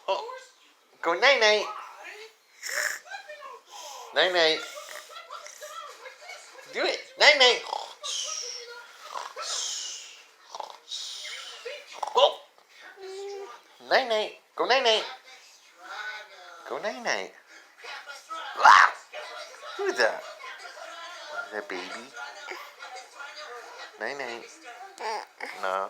Oh, go night night. Night night. Do it. Night night. Oh. Night night. Go night night. Go night night. Wow. Who's that? Is that baby? Night night. No.